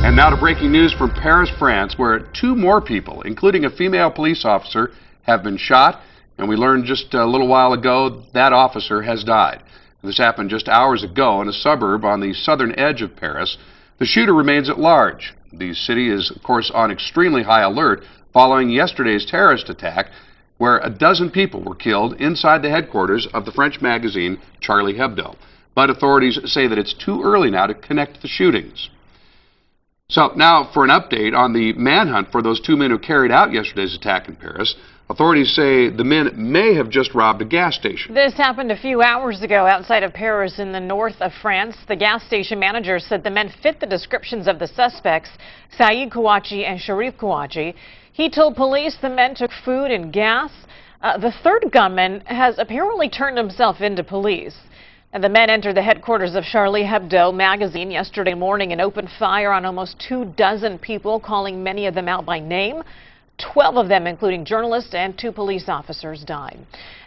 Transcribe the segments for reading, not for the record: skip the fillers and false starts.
And now to breaking news from Paris, France, where 2 more people, including a female police officer, have been shot. And we learned just a little while ago that officer has died. This happened just hours ago in a suburb on the southern edge of Paris. The shooter remains at large. The city is, of course, on extremely high alert following yesterday's terrorist attack, where 12 people were killed inside the headquarters of the French magazine Charlie Hebdo. But authorities say that it's too early now to connect the shootings. So now for an update on the manhunt for those 2 men who carried out yesterday's attack in Paris. Authorities say the men may have just robbed a gas station. This happened a few hours ago outside of Paris in the north of France. The gas station manager said the men fit the descriptions of the suspects, Saïd Kouachi and Sharif Kouachi. He told police the men took food and gas. The third gunman has apparently turned himself into police. And the men entered the headquarters of Charlie Hebdo magazine yesterday morning and opened fire on almost 24 people, calling many of them out by name. 12 of them, including journalists and 2 police officers, died.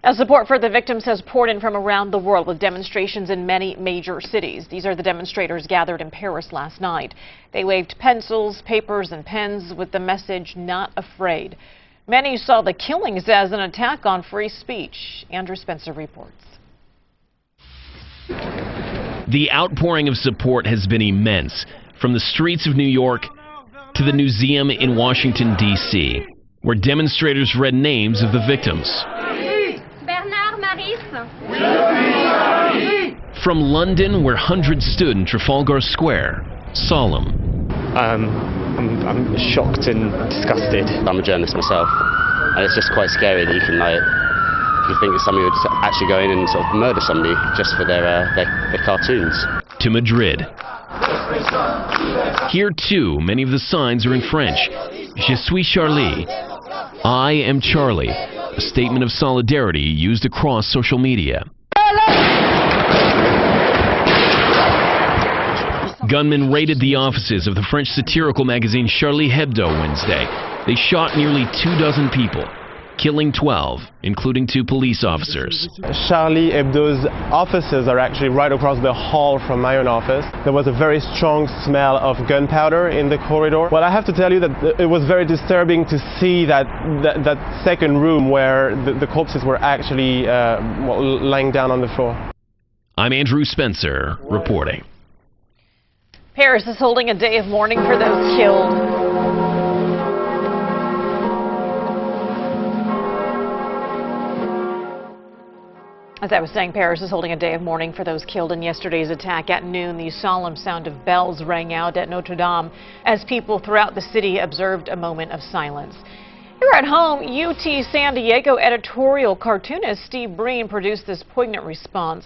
As support for the victims has poured in from around the world with demonstrations in many major cities. These are the demonstrators gathered in Paris last night. They waved pencils, papers, and pens with the message, "Not afraid." Many saw the killings as an attack on free speech. Andrew Spencer reports. The outpouring of support has been immense, from the streets of New York to the museum in Washington, D.C., where demonstrators read names of the victims. From London, where hundreds stood in Trafalgar Square, solemn. I'm shocked and disgusted. I'm a journalist myself, and it's just quite scary that you can think that somebody would actually go in and sort of murder somebody just for their cartoons. To Madrid. Here, too, many of the signs are in French. Je suis Charlie. I am Charlie. A statement of solidarity used across social media. Gunmen raided the offices of the French satirical magazine Charlie Hebdo Wednesday. They shot nearly 24 people, killing 12, including 2 police officers. Charlie Hebdo's offices are actually right across the hall from my own office. There was a very strong smell of gunpowder in the corridor. Well, I have to tell you that it was very disturbing to see that second room where the corpses were actually lying down on the floor. I'm Andrew Spencer, reporting. Paris is holding a day of mourning for those killed. As I was saying, Paris is holding a day of mourning for those killed in yesterday's attack. At noon, the solemn sound of bells rang out at Notre Dame as people throughout the city observed a moment of silence. Here at home, UT San Diego editorial cartoonist Steve Breen produced this poignant response.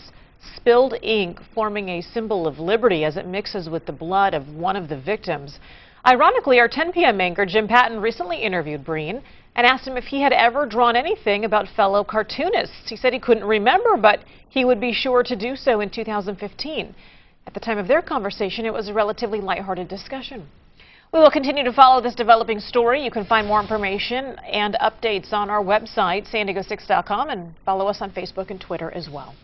Spilled ink forming a symbol of liberty as it mixes with the blood of one of the victims. Ironically, our 10 p.m. anchor Jim Patton recently interviewed Breen and asked him if he had ever drawn anything about fellow cartoonists. He said he couldn't remember, but he would be sure to do so in 2015. At the time of their conversation, it was a relatively lighthearted discussion. We will continue to follow this developing story. You can find more information and updates on our website, san diego6.com, and follow us on Facebook and Twitter as well.